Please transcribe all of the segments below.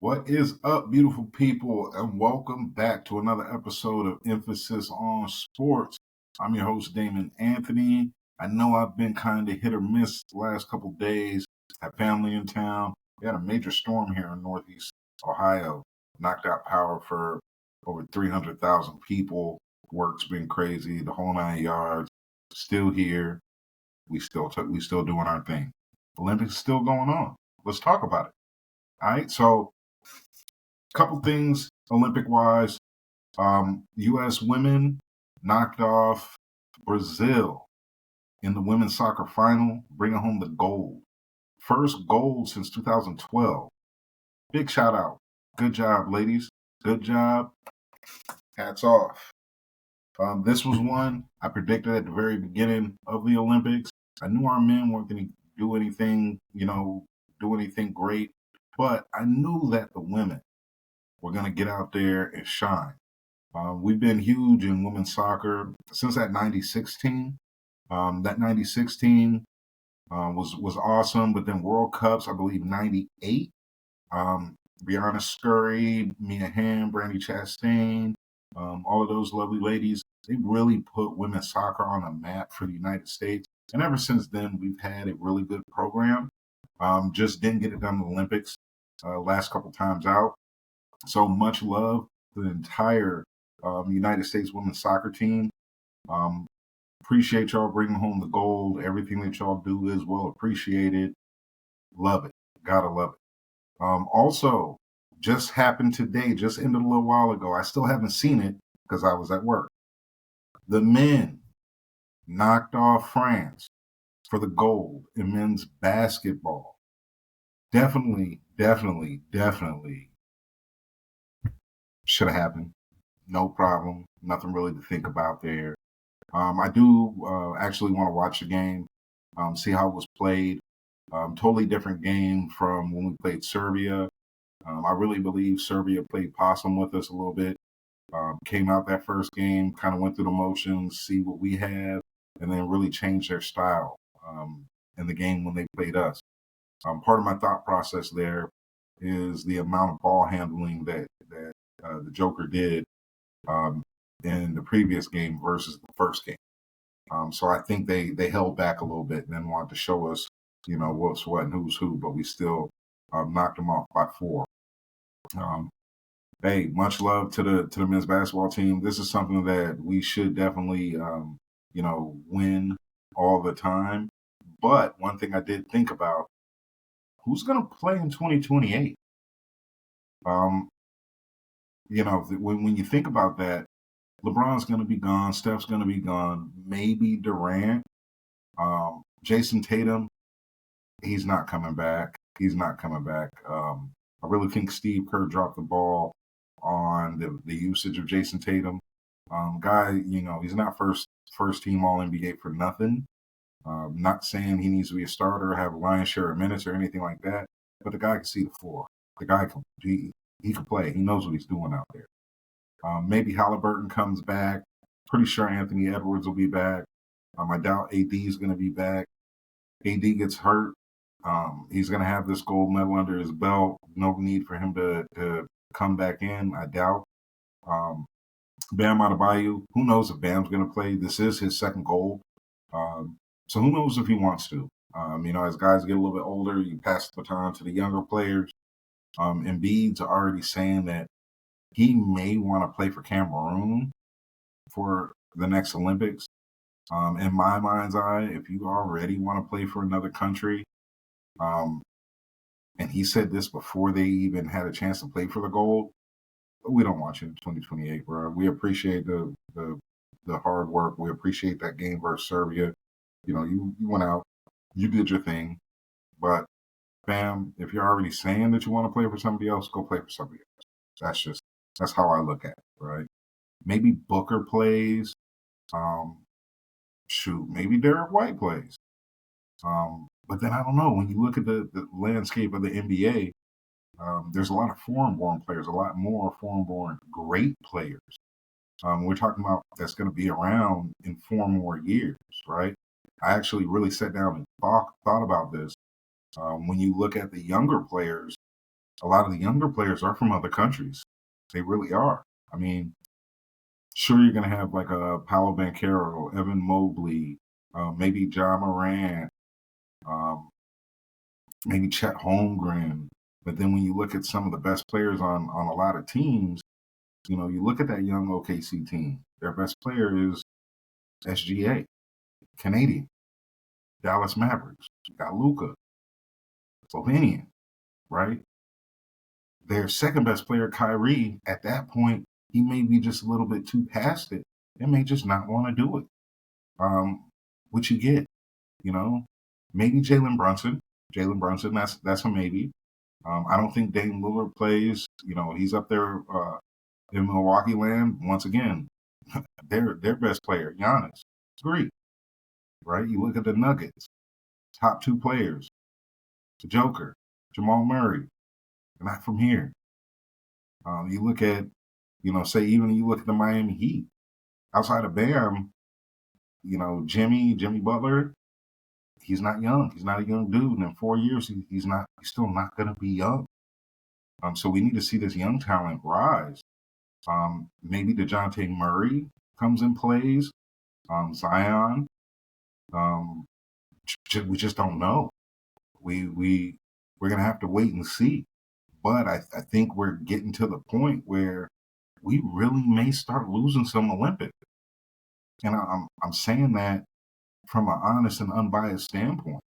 What is up, beautiful people, and welcome back to another episode of Emphasis on Sports. I'm your host, Damon Anthony. I know I've been kind of hit or miss the last couple days. Had family in town. We had a major storm here in Northeast Ohio, knocked out power for over 300,000 people. Work's been crazy, the whole 9 yards. Still here. We still doing our thing. Olympics still going on. Let's talk about it. All right, so couple things Olympic wise. U.S. women knocked off Brazil in the women's soccer final, bringing home the gold. First gold since 2012. Big shout out. Good job, ladies. Good job. Hats off. This was one I predicted at the very beginning of the Olympics. I knew our men weren't going to do anything, do anything great, but I knew that the women were going to get out there and shine. We've been huge in women's soccer since that '96 team. That '96 team was awesome, but then World Cups, I believe '98. Brianna Scurry, Mia Hamm, Brandy Chastain, all of those lovely ladies, they really put women's soccer on the map for the United States. And ever since then, we've had a really good program. Just didn't get it done in the Olympics last couple times out. So much love to the entire United States women's soccer team. Um, Appreciate y'all bringing home the gold. Everything that y'all do is well appreciated. Love it. Gotta love it. Also, just happened today, just ended a little while ago. I still haven't seen it because I was at work. The men knocked off France for the gold in men's basketball. Definitely should have happened. No problem. Nothing really to think about there. I do actually want to watch the game, see how it was played. Totally different game from when we played Serbia. I really believe Serbia played possum with us a little bit. Came out that first game, kind of went through the motions, see what we have, and then really changed their style in the game when they played us. Part of my thought process there is the amount of ball handling that the Joker did um, in the previous game versus the first game. So I think they held back a little bit and then wanted to show us, what's what and who's who, but we still knocked them off by 4. Um, hey, much love to the men's basketball team. This is something that we should definitely, win all the time. But one thing I did think about: who's going to play in 2028? Um, when you think about that, LeBron's going to be gone, Steph's going to be gone, maybe Durant, Jason Tatum. He's not coming back. He's not coming back. I really think Steve Kerr dropped the ball on the usage of Jason Tatum. Guy, he's not first team All NBA for nothing. Not saying he needs to be a starter, have a lion's share of minutes or anything like that, but the guy can see the floor. The guy he can play. He knows what he's doing out there. Maybe Halliburton comes back. Pretty sure Anthony Edwards will be back. I doubt AD is going to be back. AD gets hurt. He's going to have this gold medal under his belt. No need for him to come back in, I doubt. Bam Adebayo, who knows if Bam's going to play? This is his second gold. So who knows if he wants to? As guys get a little bit older, you pass the baton to the younger players. Embiid's already saying that he may want to play for Cameroon for the next Olympics. In my mind's eye, if you already want to play for another country, and he said this before they even had a chance to play for the gold, we don't want you in 2028, bro. We appreciate the hard work. We appreciate that game versus Serbia. You went out, you did your thing, but fam, if you're already saying that you want to play for somebody else, go play for somebody else. That's how I look at it, right? Maybe Booker plays. Maybe Derek White plays. But then I don't know. When you look at the landscape of the NBA, there's a lot of foreign-born players, a lot more foreign-born great players. We're talking about that's going to be around in 4 more years, right? I actually really sat down and thought about this. When you look at the younger players a lot of the younger players are from other countries. They really are. I mean, sure, you're going to have like a Paolo Banchero, Evan Mobley, maybe John Morant, um, maybe Chet Holmgren. But then when you look at some of the best players on a lot of teams, you look at that young OKC team. Their best player is SGA, Canadian, Dallas Mavericks. You got Luka, Slovenian, right? Their second best player, Kyrie, at that point, he may be just a little bit too past it. They may just not want to do it. Which you get, you know, maybe Jalen Brunson. Jalen Brunson, that's a maybe. I don't think Dame Lillard plays. He's up there in Milwaukee land once again. Their best player, Giannis, Greek, right? You look at the Nuggets, top two players, the Joker, Jamal Murray, not from here. You look at, say even you look at the Miami Heat, outside of Bam, Jimmy Butler, he's not young. He's not a young dude. And in 4 years, he's still not going to be young. So we need to see this young talent rise. Maybe DeJounte Murray comes and plays. Zion. We just don't know. We're going to have to wait and see. But I think we're getting to the point where we really may start losing some Olympics. And I'm saying that from an honest and unbiased standpoint.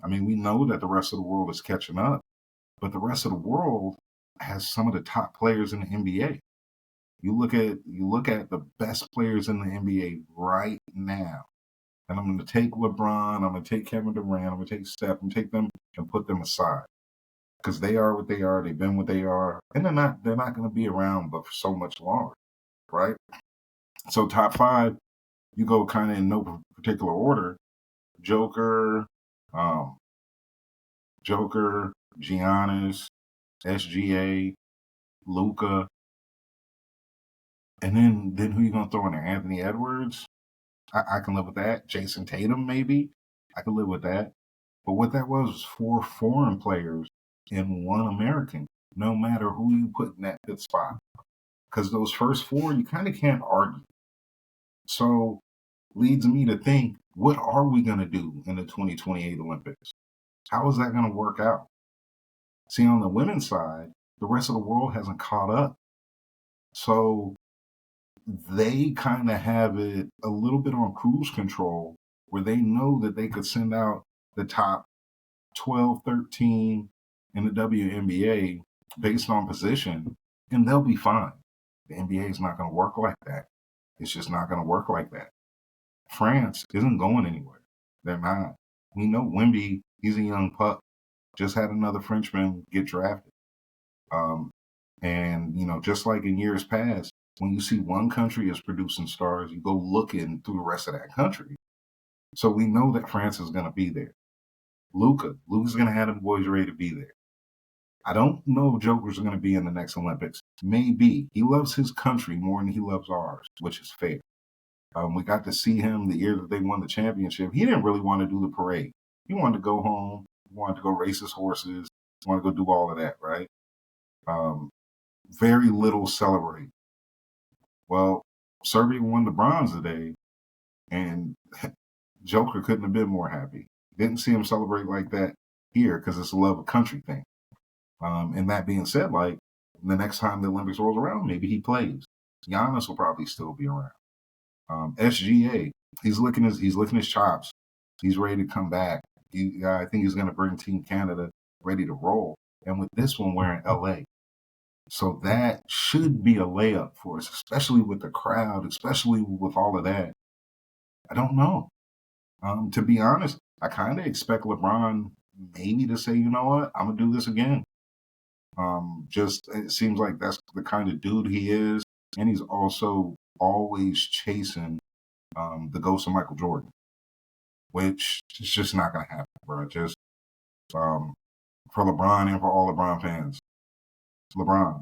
I mean, we know that the rest of the world is catching up, but the rest of the world has some of the top players in the NBA. You look at the best players in the NBA right now, and I'm going to take LeBron, I'm going to take Kevin Durant, I'm going to take Steph, I'm going to take them and put them aside because they are what they are. They've been what they are, and they're not going to be around but for so much longer, right? So top five, you go kind of in no particular order. Joker, Giannis, SGA, Luka, and then who you gonna throw in there? Anthony Edwards. I can live with that. Jason Tatum, maybe. I can live with that. But what that was 4 foreign players and 1 American, no matter who you put in that fifth spot. Because those first 4, you kind of can't argue. So leads me to think, what are we going to do in the 2028 Olympics? How is that going to work out? See, on the women's side, the rest of the world hasn't caught up. So they kind of have it a little bit on cruise control where they know that they could send out the top 12, 13 in the WNBA based on position, and they'll be fine. The NBA is not going to work like that. It's just not going to work like that. France isn't going anywhere. They're not. We know Wemby, he's a young pup, just had another Frenchman get drafted. And, just like in years past, when you see one country is producing stars, you go looking through the rest of that country. So we know that France is going to be there. Luka's going to have the boys ready to be there. I don't know if Joker's going to be in the next Olympics. Maybe. He loves his country more than he loves ours, which is fair. We got to see him the year that they won the championship. He didn't really want to do the parade. He wanted to go home. He wanted to go race his horses. He wanted to go do all of that, right? Very little celebrate. Well, Serbia won the bronze today, and Joker couldn't have been more happy. Didn't see him celebrate like that here because it's a love of country thing. And that being said, like the next time the Olympics rolls around, maybe he plays. Giannis will probably still be around. SGA, he's licking his chops. He's ready to come back. I think he's going to bring Team Canada ready to roll. And with this one, we're in LA. So that should be a layup for us, especially with the crowd, especially with all of that. I don't know. To be honest, I kind of expect LeBron maybe to say, you know what, I'm going to do this again. Just it seems like that's the kind of dude he is. And he's also always chasing the ghost of Michael Jordan, which is just not going to happen, bro. Just for LeBron and for all LeBron fans, LeBron,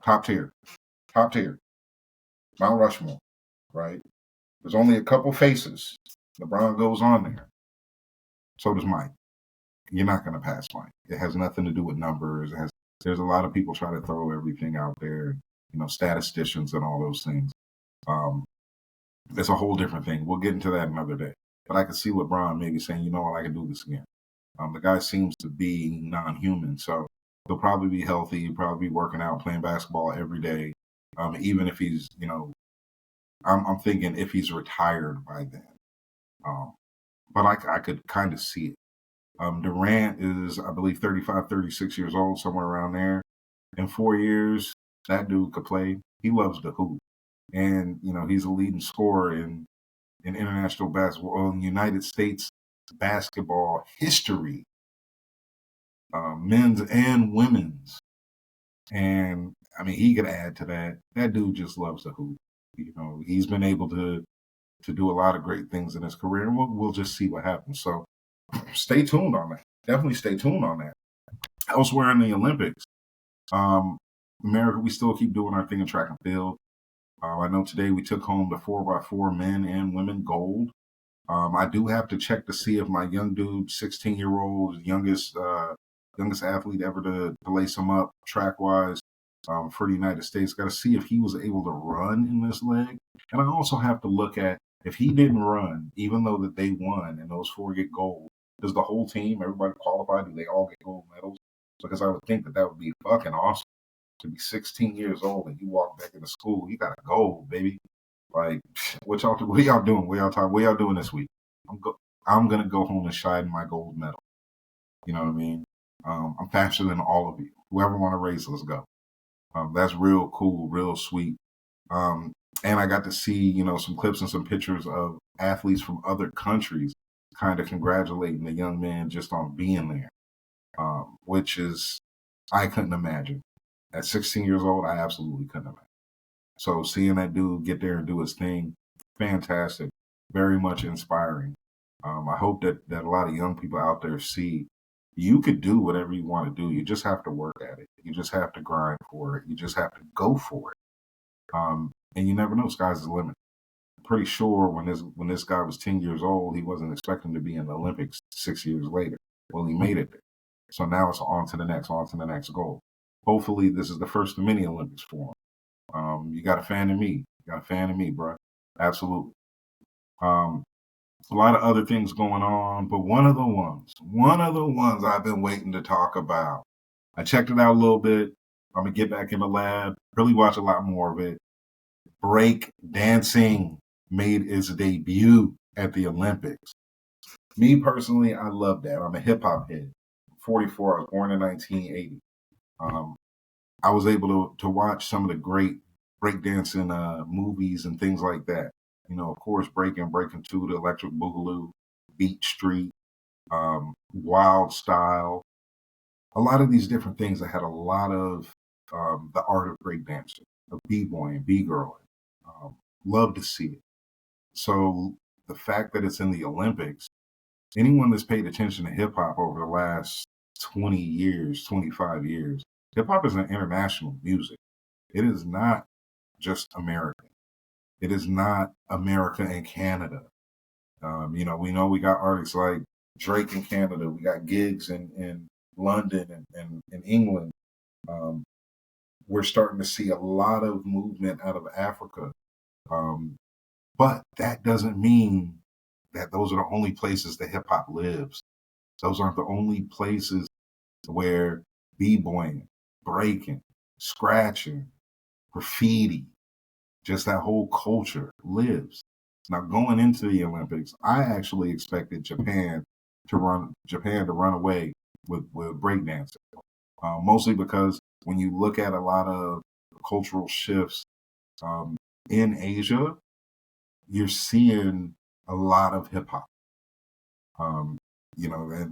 top tier, Mount Rushmore, right? There's only a couple faces. LeBron goes on there. So does Mike. you're not going to pass fight. It has nothing to do with numbers. There's a lot of people try to throw everything out there, statisticians and all those things. It's a whole different thing. We'll get into that another day. But I could see LeBron maybe saying, you know what, I can do this again. The guy seems to be non-human, so he'll probably be healthy. He'll probably be working out, playing basketball every day. Even if he's, I'm thinking if he's retired by then. But I could kind of see it. Durant is, I believe, 35, 36 years old, somewhere around there. In 4 years, that dude could play. He loves to hoop. And, he's a leading scorer in international basketball, in United States basketball history, men's and women's. And, I mean, he could add to that. That dude just loves to hoop. He's been able to do a lot of great things in his career, and we'll just see what happens. So stay tuned on that. Definitely stay tuned on that. Elsewhere in the Olympics, America, we still keep doing our thing in track and field. I know today we took home the 4x4 men and women gold. I do have to check to see if my young dude, 16-year-old, youngest athlete ever to lace him up track-wise for the United States, got to see if he was able to run in this leg. And I also have to look at if he didn't run, even though that they won and those 4 get gold, does the whole team, everybody qualified, do they all get gold medals? Because I would think that would be fucking awesome. To be 16 years old and you walk back into school, you got a gold, baby. Like, what y'all doing? What y'all doing this week? I'm gonna go home and shine my gold medal. You know what I mean? I'm faster than all of you. Whoever want to race, let's go. That's real cool, real sweet. And I got to see, some clips and some pictures of athletes from other countries kind of congratulating the young man just on being there, which is, I couldn't imagine. At 16 years old, I absolutely couldn't imagine. So seeing that dude get there and do his thing, fantastic, very much inspiring. I hope that a lot of young people out there see you could do whatever you want to do. You just have to work at it. You just have to grind for it. You just have to go for it. And you never know, sky's the limit. I'm pretty sure when this guy was 10 years old, he wasn't expecting to be in the Olympics 6 years later. Well, he made it there. So now it's on to the next goal. Hopefully, this is the first of many Olympics for him. You got a fan in me. Bro. Absolutely. A lot of other things going on, but one of the ones I've been waiting to talk about. I checked it out a little bit. I'm going to get back in the lab, really watch a lot more of it. Break dancing made its debut at the Olympics. Me personally, I love that. I'm a hip hop head. 44, I was born in 1980. I was able to watch some of the great breakdancing movies and things like that. Of course, Breaking 2, the Electric Boogaloo, Beat Street, Wild Style. A lot of these different things that had a lot of the art of breakdancing, of b-boying, b-girling. Love to see it. So the fact that it's in the Olympics, anyone that's paid attention to hip hop over the last 20 years, 25 years, hip hop is an international music. It is not just American. It is not America and Canada. We know we got artists like Drake in Canada. We got gigs in London and in England. We're starting to see a lot of movement out of Africa. But that doesn't mean that those are the only places that hip hop lives. Those aren't the only places where b-boying, breaking, scratching, graffiti, just that whole culture lives. Now, going into the Olympics, I actually expected Japan to run away with breakdancing, mostly because when you look at a lot of cultural shifts in Asia, you're seeing a lot of hip hop. And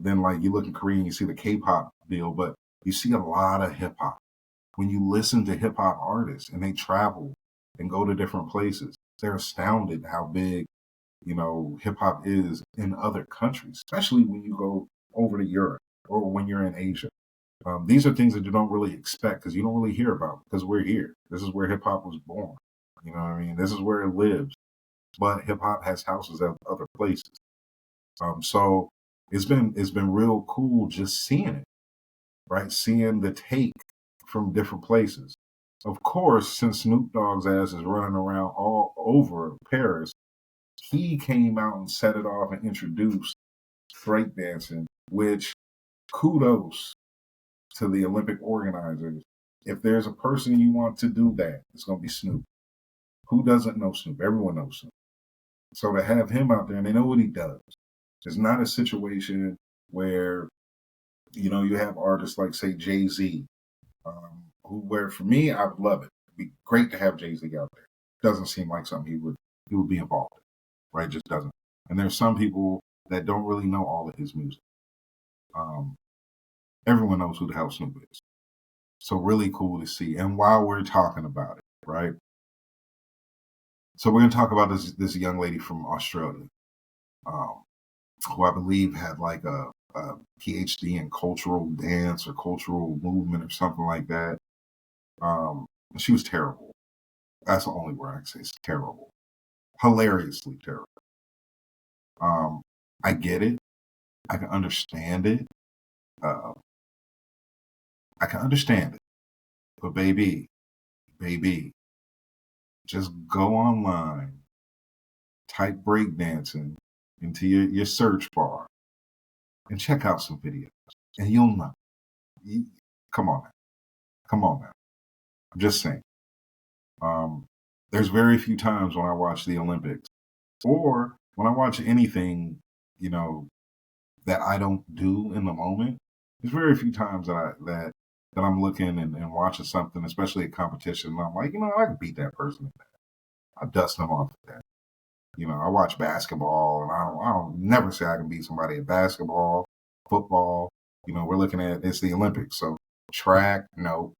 then like you look in Korea and you see the K-pop deal, but you see a lot of hip hop. When you listen to hip hop artists and they travel and go to different places, they're astounded how big, hip hop is in other countries, especially when you go over to Europe or when you're in Asia. These are things that you don't really expect because you don't really hear about because we're here. This is where hip hop was born. You know what I mean? This is where it lives. But hip hop has houses at other places. So it's been real cool just seeing it, right? Seeing the take from different places. Of course, since Snoop Dogg's ass is running around all over Paris, he came out and set it off and introduced breakdancing, which kudos to the Olympic organizers. If there's a person you want to do that, it's going to be Snoop. Who doesn't know Snoop? Everyone knows Snoop. So to have him out there and they know what he does, it's not a situation where, you have artists like, say, Jay-Z, where for me, I would love it. It'd be great to have Jay-Z out there. Doesn't seem like something he would be involved in, right? Just doesn't. And there's some people that don't really know all of his music. Everyone knows who the hell Snoop is. So really cool to see. And while we're talking about it, right? So we're going to talk about this young lady from Australia, who I believe had like a PhD in cultural dance or cultural movement or something like that. She was terrible. That's the only word I can say. It's terrible. Hilariously terrible. I get it. I can understand it. I can understand it. But baby, just go online, type breakdancing into your search bar, and check out some videos, and you'll know. Come on now. I'm just saying. There's very few times when I watch the Olympics or when I watch anything, that I don't do in the moment. There's very few times that I'm looking and watching something, especially a competition, and I'm like, I can beat that person. I dust them off at that. I watch basketball, and I don't never say I can beat somebody at basketball, football. We're looking at it's the Olympics, so track, no.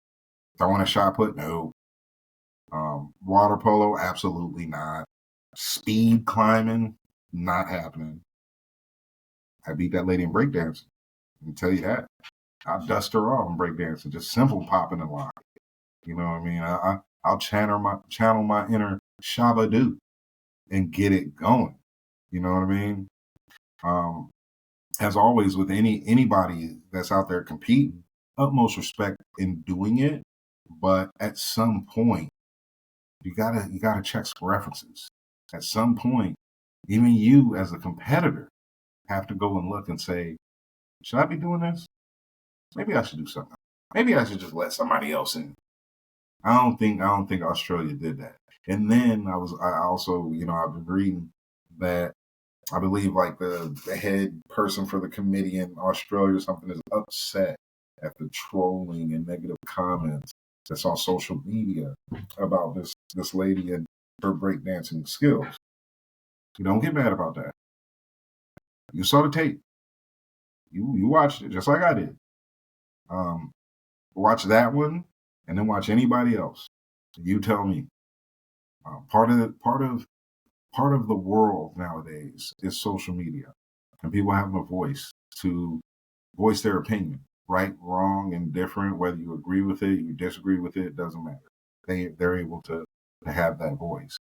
Throwing a shot put, no. Water polo, absolutely not. Speed climbing, not happening. I beat that lady in breakdancing. I can tell you that. I'll dust her off in breakdancing, just simple popping and locking. You know what I mean? I'll channel my inner Shabba-Doo and get it going. You know what I mean? As always, with anybody that's out there competing, utmost respect in doing it, but at some point, you gotta check some references. At some point, even you as a competitor have to go and look and say, should I be doing this? Maybe I should do something. Maybe I should just let somebody else in. I don't think Australia did that. And then I also, I've been reading that I believe like the head person for the committee in Australia or something is upset at the trolling and negative comments that's on social media about this lady and her breakdancing skills. You don't get mad about that. You saw the tape. You watched it just like I did. Watch that one, and then watch anybody else. You tell me. Part of the world nowadays is social media, and people having a voice to voice their opinion, right, wrong, and different. Whether you agree with it, you disagree with it, doesn't matter. They're able to have that voice.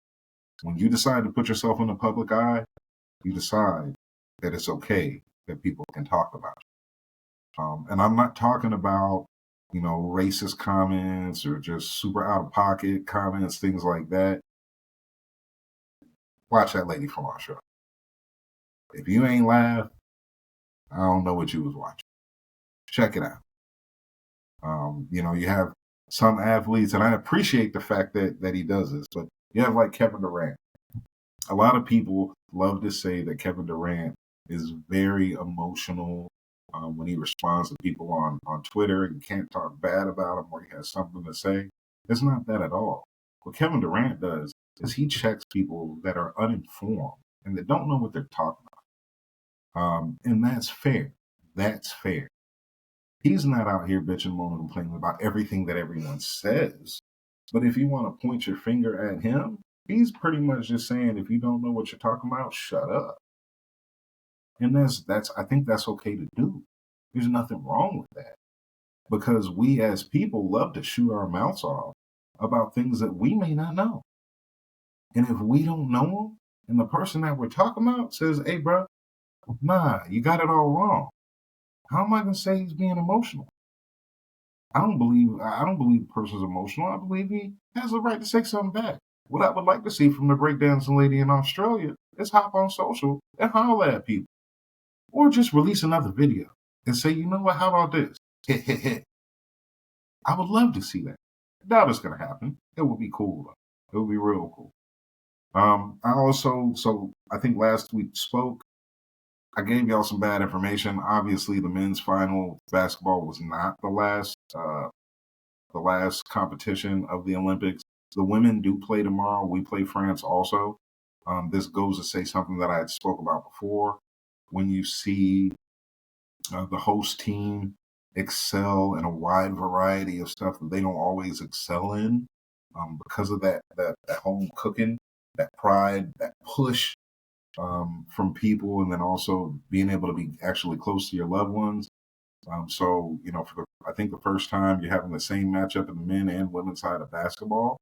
When you decide to put yourself in the public eye, you decide that it's okay that people can talk about you. And I'm not talking about, racist comments or just super out of pocket comments, things like that. Watch that lady from Australia. If you ain't laugh, I don't know what you was watching. Check it out. You have some athletes, and I appreciate the fact that he does this, but you have like Kevin Durant. A lot of people love to say that Kevin Durant is very emotional when he responds to people on Twitter. You can't talk bad about him or he has something to say. It's not that at all. What Kevin Durant does is he checks people that are uninformed and that don't know what they're talking about. And that's fair. That's fair. He's not out here bitching, moaning, and complaining about everything that everyone says. But if you want to point your finger at him, he's pretty much just saying, if you don't know what you're talking about, shut up. And I think that's okay to do. There's nothing wrong with that. Because we as people love to shoot our mouths off about things that we may not know. And if we don't know them, and the person that we're talking about says, hey, bro, Nah, you got it all wrong. How am I gonna say he's being emotional? I don't believe the person's emotional. I believe he has the right to say something back. What I would like to see from the breakdancing lady in Australia is hop on social and holler at people. Or just release another video and say, you know what, how about this? Hit, hit, hit. I would love to see that. Doubt it's gonna happen. It would be cool though. It would be real cool. I think last week spoke. I gave y'all some bad information. Obviously, the men's final basketball was not the last competition of the Olympics. The women do play tomorrow. We play France also. This goes to say something that I had spoke about before. When you see the host team excel in a wide variety of stuff that they don't always excel in, because of that home cooking, that pride, that push from people, and then also being able to be actually close to your loved ones. So, I think the first time you're having the same matchup in the men and women's side of basketball.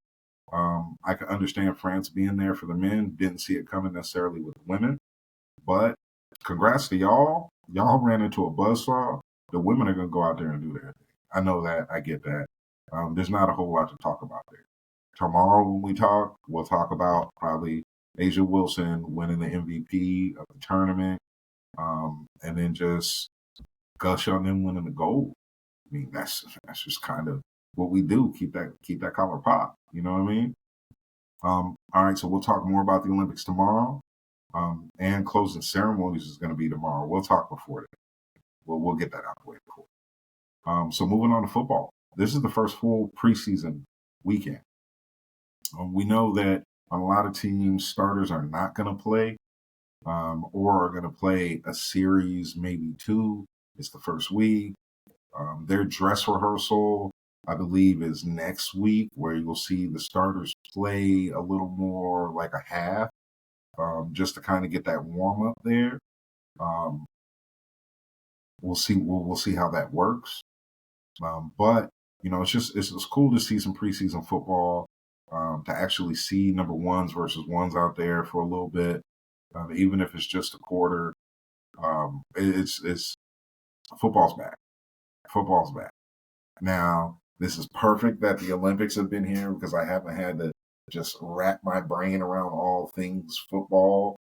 I can understand France being there for the men. Didn't see it coming necessarily with the women, but congrats to y'all. Y'all ran into a buzzsaw. The women are going to go out there and do their thing. I know that. I get that. There's not a whole lot to talk about there. Tomorrow, when we talk, we'll talk about probably Asia Wilson winning the MVP of the tournament, and then just gush on them winning the gold. I mean, that's just kind of what we do. Keep that collar pop. You know what I mean? All right, so we'll talk more about the Olympics tomorrow. And closing ceremonies is going to be tomorrow. We'll talk before that. We'll get that out of the way before. So moving on to football. This is the first full preseason weekend. We know that a lot of teams starters are not going to play, or are going to play a series, maybe two. It's the first week. Their dress rehearsal, I believe, is next week, where you'll see the starters play a little more like a half, just to kind of get that warm up there. Um, we'll see. We'll see how that works. But it's cool to see some preseason football, to actually see number ones versus ones out there for a little bit, even if it's just a quarter. It's football's back. Football's back. Now, this is perfect that the Olympics have been here because I haven't had to just wrap my brain around all things football.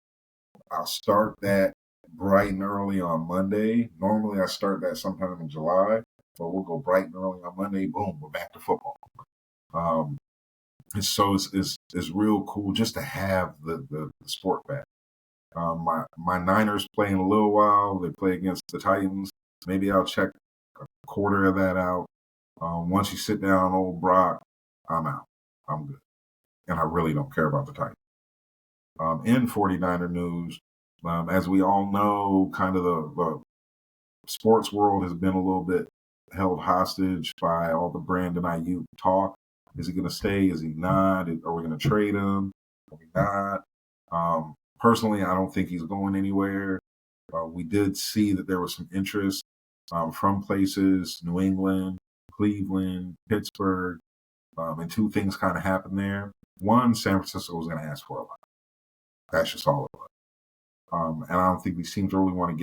I'll start that bright and early on Monday. Normally, I start that sometime in July, but we'll go bright and early on Monday. Boom, we're back to football. Um, and so it's real cool just to have the sport back. My Niners play in a little while. They play against the Titans. Maybe I'll check a quarter of that out. Once you sit down, old Brock, I'm out. I'm good. And I really don't care about the Titans. In 49er news, as we all know, kind of the sports world has been a little bit held hostage by all the Brandon Ayuk talk. Is he going to stay? Is he not? Are we going to trade him? Are we not? Personally, I don't think he's going anywhere. We did see that there was some interest from places, New England, Cleveland, Pittsburgh, and two things kind of happened there. One, San Francisco was going to ask for a lot. That's just all it was. And I don't think these teams really wanted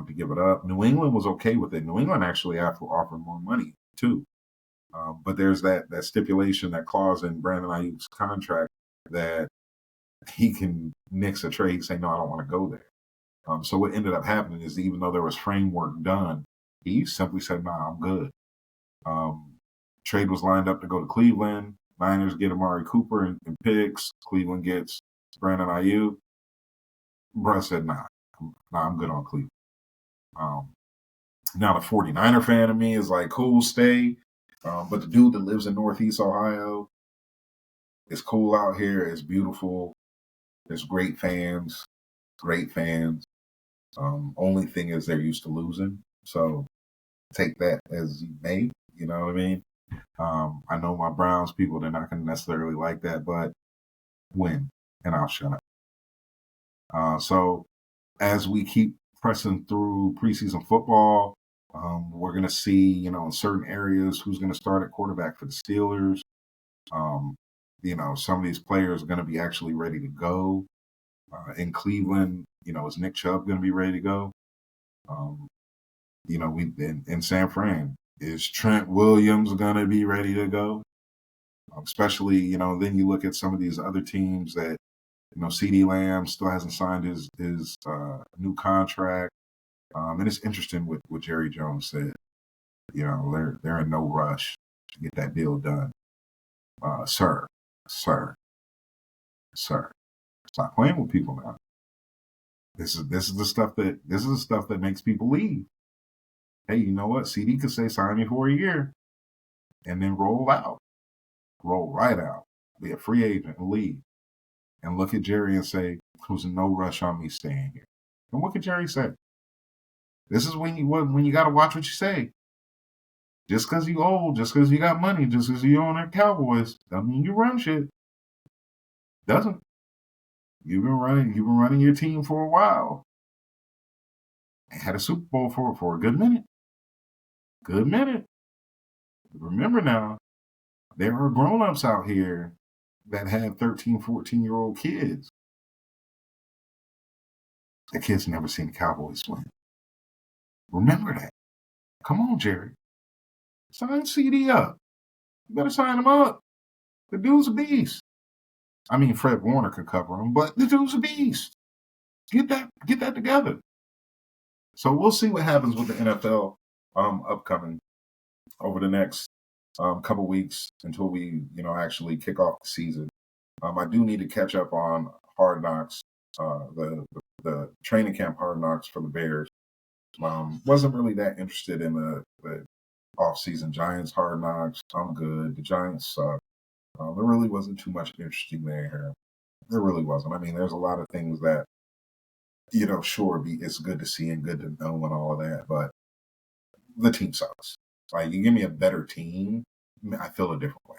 to give it up. New England was okay with it. New England actually offered more money too. But there's that stipulation, that clause in Brandon Ayuk's contract that he can nix a trade, say, no, I don't want to go there. So what ended up happening is, even though there was framework done, he simply said, nah, I'm good. Trade was lined up to go to Cleveland. Niners get Amari Cooper and picks. Cleveland gets Brandon Ayuk. Bruh said, nah, I'm good on Cleveland. Now the 49er fan of me is like, cool, stay. But the dude that lives in Northeast Ohio, it's cool out here. It's beautiful. There's great fans. Only thing is they're used to losing. So take that as you may. You know what I mean? I know my Browns people, they're not going to necessarily like that, but win, and I'll shut up. So as we keep pressing through preseason football, we're going to see, in certain areas, who's going to start at quarterback for the Steelers. Some of these players are going to be actually ready to go. In Cleveland, is Nick Chubb going to be ready to go? Um, we in San Fran, is Trent Williams going to be ready to go? Especially, then you look at some of these other teams that, CeeDee Lamb still hasn't signed his new contract. And it's interesting what Jerry Jones said. They're in no rush to get that deal done. Sir, stop playing with people now. This is the stuff that makes people leave. Hey, you know what? CD could say sign me for a year and then roll right out, be a free agent and leave. And look at Jerry and say, there's no rush on me staying here. And what could Jerry say? This is when you got to watch what you say. Just because you old, just because you got money, just because you own the Cowboys, doesn't mean you run shit. Doesn't. You've been running your team for a while. Had a Super Bowl for a good minute. Good minute. Remember now, there are grown-ups out here that have 13, 14-year-old kids. The kids never seen the Cowboys win. Remember that. Come on, Jerry. Sign CD up. You better sign him up. The dude's a beast. I mean, Fred Warner could cover him, but the dude's a beast. Get that together. So we'll see what happens with the NFL upcoming over the next couple weeks until we, actually kick off the season. I do need to catch up on Hard Knocks, the training camp Hard Knocks for the Bears. Wasn't really that interested in the off-season Giants Hard Knocks. I'm good. The Giants suck. There really wasn't too much interesting there. There really wasn't. I mean, there's a lot of things that, sure, it's good to see and good to know and all of that, but the team sucks. Like, you give me a better team, I feel a different way.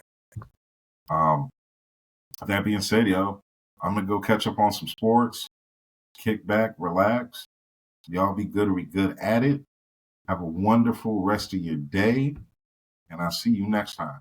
That being said, I'm going to go catch up on some sports, kick back, relax. Y'all be good at it. Have a wonderful rest of your day, and I'll see you next time.